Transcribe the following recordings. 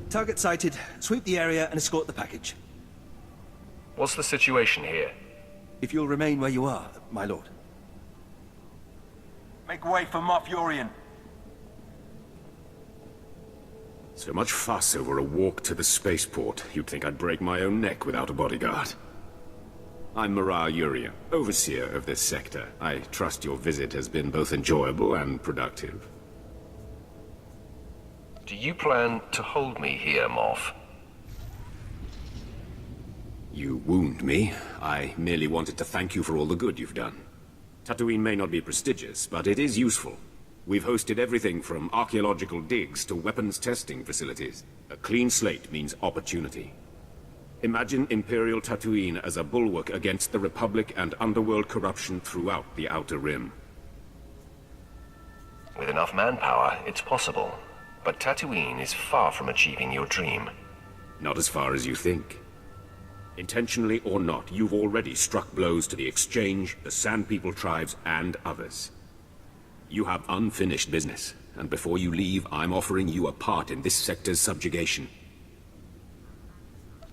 Target sighted. Sweep the area and escort the package. What's the situation here? If you'll remain where you are, my lord. Make way for Moff Yorian. So much fuss over a walk to the spaceport. You'd think I'd break my own neck without a bodyguard. I'm Marar Yurian, overseer of this sector. I trust your visit has been both enjoyable and productive. Do you plan to hold me here, Moff? You wound me. I merely wanted to thank you for all the good you've done. Tatooine may not be prestigious, but it is useful. We've hosted everything from archaeological digs to weapons testing facilities. A clean slate means opportunity. Imagine Imperial Tatooine as a bulwark against the Republic and underworld corruption throughout the Outer Rim. With enough manpower, it's possible. But Tatooine is far from achieving your dream. Not as far as you think. Intentionally or not, you've already struck blows to the Exchange, the Sand People tribes, and others. You have unfinished business, and before you leave, I'm offering you a part in this sector's subjugation.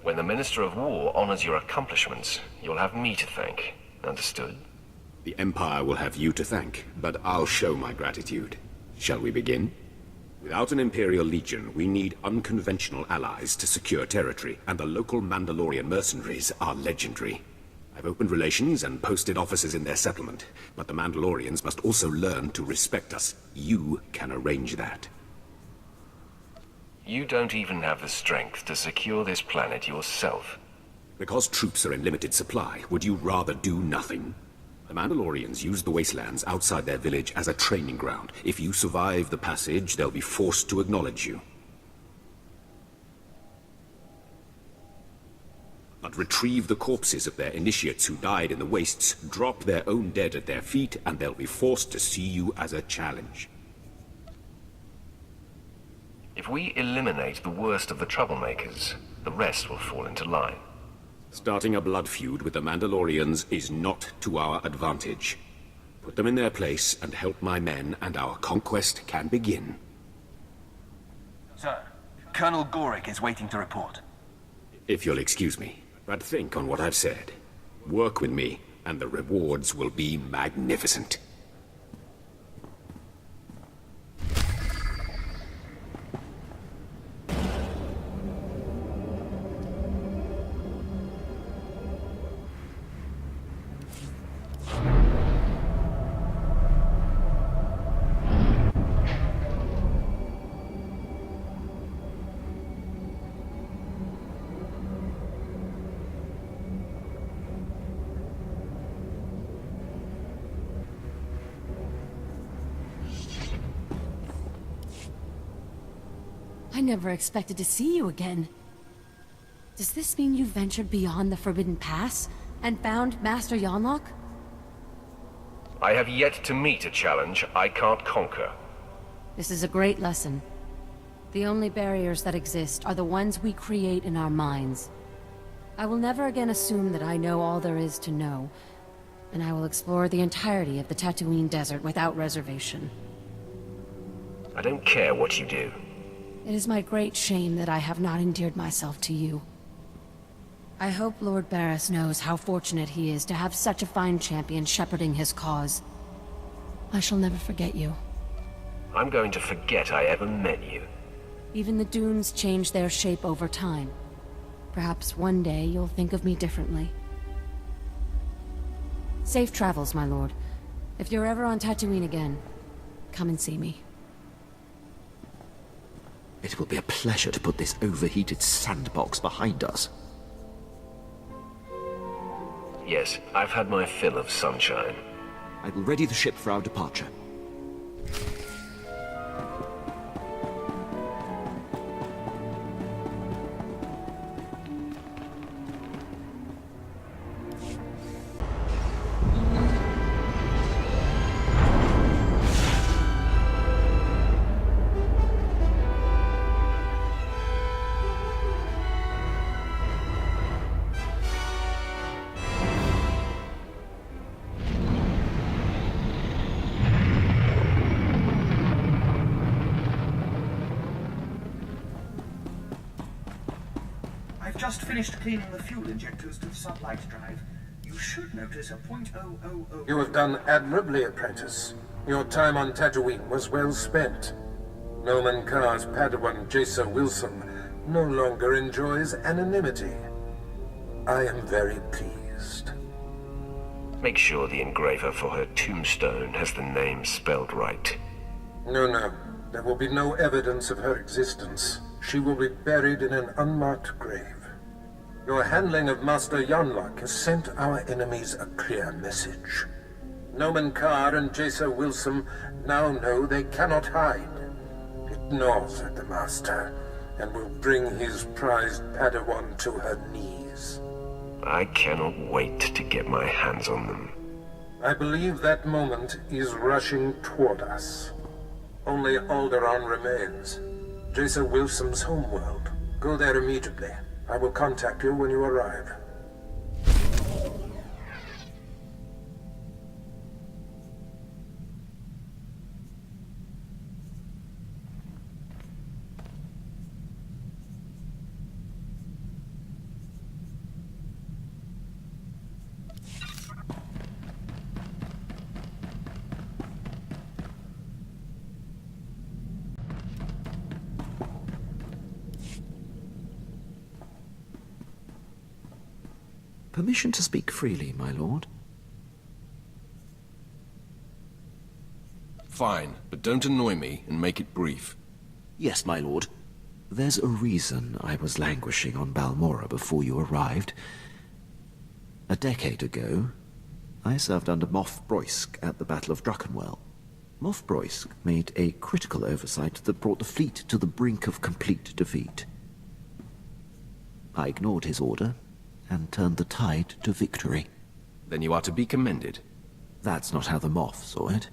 When the Minister of War honors your accomplishments, you'll have me to thank. Understood? The Empire will have you to thank, but I'll show my gratitude. Shall we begin? Without an Imperial Legion, we need unconventional allies to secure territory, and the local Mandalorian mercenaries are legendary. I've opened relations and posted officers in their settlement, but the Mandalorians must also learn to respect us. You can arrange that. You don't even have the strength to secure this planet yourself. Because troops are in limited supply, would you rather do nothing? The Mandalorians use the wastelands outside their village as a training ground. If you survive the passage, they'll be forced to acknowledge you. But retrieve the corpses of their initiates who died in the wastes, drop their own dead at their feet, and they'll be forced to see you as a challenge. If we eliminate the worst of the troublemakers, the rest will fall into line. Starting a blood feud with the Mandalorians is not to our advantage. Put them in their place and help my men, and our conquest can begin. Sir, Colonel Gorick is waiting to report. If you'll excuse me, but think on what I've said. Work with me, and the rewards will be magnificent. I never expected to see you again. Does this mean you ventured beyond the Forbidden Pass and found Master Yonlock? I have yet to meet a challenge I can't conquer. This is a great lesson. The only barriers that exist are the ones we create in our minds. I will never again assume that I know all there is to know, and I will explore the entirety of the Tatooine Desert without reservation. I don't care what you do. It is my great shame that I have not endeared myself to you. I hope Lord Barris knows how fortunate he is to have such a fine champion shepherding his cause. I shall never forget you. I'm going to forget I ever met you. Even the dunes change their shape over time. Perhaps one day you'll think of me differently. Safe travels, my lord. If you're ever on Tatooine again, come and see me. It will be a pleasure to put this overheated sandbox behind us. Yes, I've had my fill of sunshine. I will ready the ship for our departure. I've just finished cleaning the fuel injectors to the sublight drive. You should notice a .000... You have done admirably, apprentice. Your time on Tatooine was well spent. Noman Carr's Padawan Jason Wilson no longer enjoys anonymity. I am very pleased. Make sure the engraver for her tombstone has the name spelled right. No. There will be no evidence of her existence. She will be buried in an unmarked grave. Your handling of Master Yonlock has sent our enemies a clear message. Noman Carr and Jason Wilson now know they cannot hide. It gnaws at the Master, and will bring his prized Padawan to her knees. I cannot wait to get my hands on them. I believe that moment is rushing toward us. Only Alderaan remains. Jason Wilson's homeworld. Go there immediately. I will contact you when you arrive. Permission to speak freely, my lord? Fine, but don't annoy me and make it brief. Yes, my lord. There's a reason I was languishing on Balmorra before you arrived. A decade ago, I served under Moff Broysk at the Battle of Druckenwell. Moff Broysk made a critical oversight that brought the fleet to the brink of complete defeat. I ignored his order and turned the tide to victory. Then you are to be commended. That's not how the Moff saw it.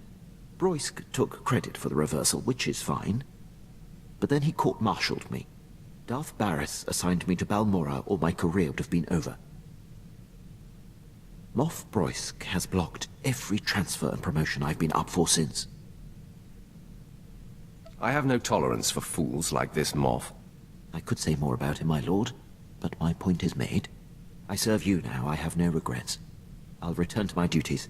Broysk took credit for the reversal, which is fine. But then he court-martialed me. Darth Barris assigned me to Balmorra, or my career would have been over. Moff Broysk has blocked every transfer and promotion I've been up for since. I have no tolerance for fools like this Moff. I could say more about him, my lord, but my point is made. I serve you now, I have no regrets. I'll return to my duties.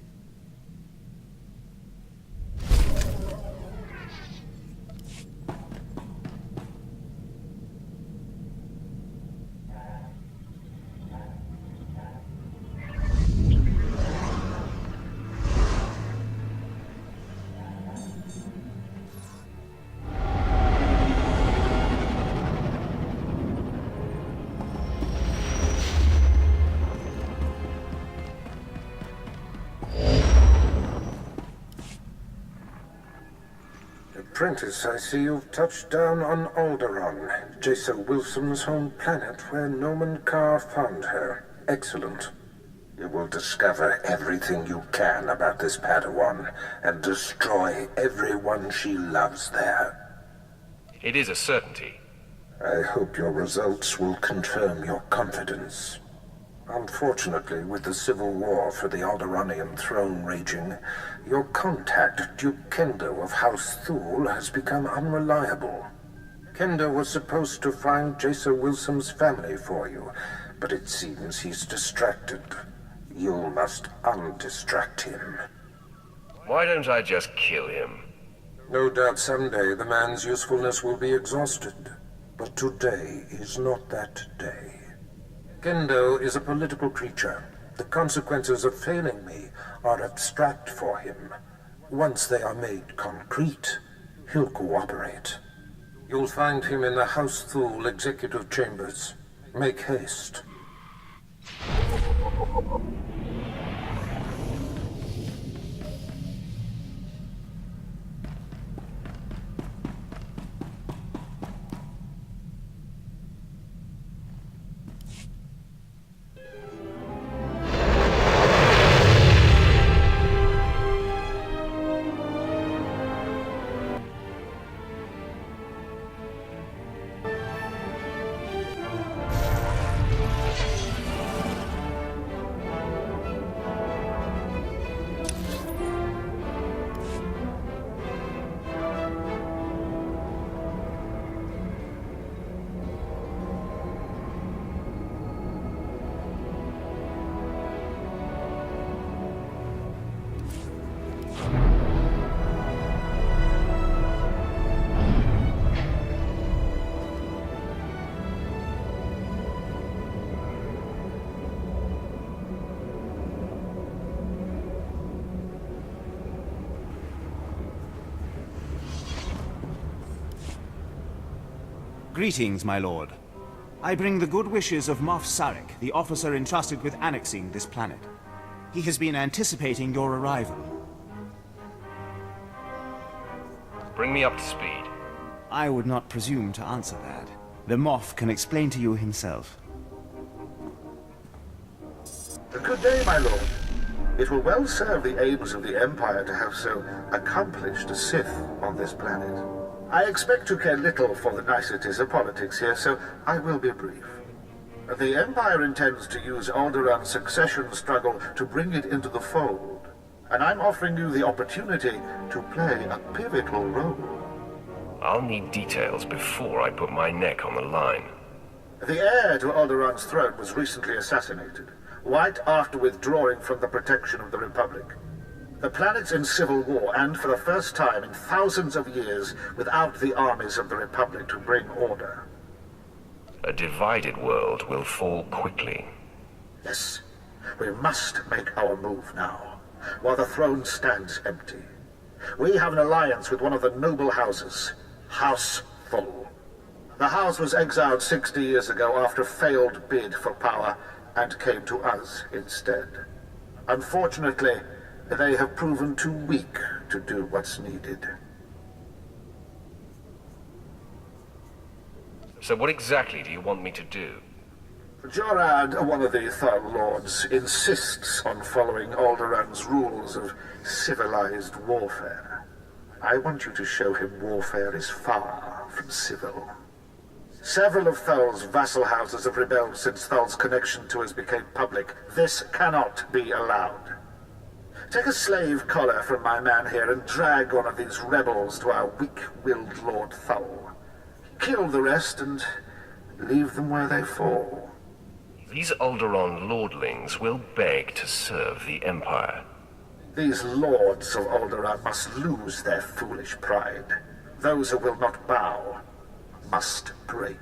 Apprentice, I see you've touched down on Alderaan, Jason Wilson's home planet where Noman Carr found her. Excellent. You will discover everything you can about this Padawan and destroy everyone she loves there. It is a certainty. I hope your results will confirm your confidence. Unfortunately, with the civil war for the Alderaanian throne raging, your contact, Duke Kendo of House Thule, has become unreliable. Kendo was supposed to find Jason Wilson's family for you, but it seems he's distracted. You must undistract him. Why don't I just kill him? No doubt someday the man's usefulness will be exhausted, but today is not that day. Kendo is a political creature. The consequences of failing me are abstract for him. Once they are made concrete, he'll cooperate. You'll find him in the House Thule executive chambers. Make haste. Greetings, my lord. I bring the good wishes of Moff Sarek, the officer entrusted with annexing this planet. He has been anticipating your arrival. Bring me up to speed. I would not presume to answer that. The Moff can explain to you himself. Good day, my lord. It will well serve the aims of the Empire to have so accomplished a Sith on this planet. I expect to care little for the niceties of politics here, so I will be brief. The Empire intends to use Alderaan's succession struggle to bring it into the fold, and I'm offering you the opportunity to play a pivotal role. I'll need details before I put my neck on the line. The heir to Alderaan's throne was recently assassinated, right after withdrawing from the protection of the Republic. The planet's in civil war, and for the first time in thousands of years, without the armies of the Republic to bring order. A divided world will fall quickly. Yes, we must make our move now, while the throne stands empty. We have an alliance with one of the noble houses, House Full. The house was exiled 60 years ago after a failed bid for power, and came to us instead. Unfortunately, they have proven too weak to do what's needed. So what exactly do you want me to do? Jorad, one of the Thal Lords, insists on following Alderaan's rules of civilized warfare. I want you to show him warfare is far from civil. Several of Thal's vassal houses have rebelled since Thal's connection to us became public. This cannot be allowed. Take a slave collar from my man here and drag one of these rebels to our weak-willed Lord Thal. Kill the rest and leave them where they fall. These Alderaan lordlings will beg to serve the Empire. These lords of Alderaan must lose their foolish pride. Those who will not bow must break.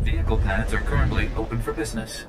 Vehicle paths are currently open for business.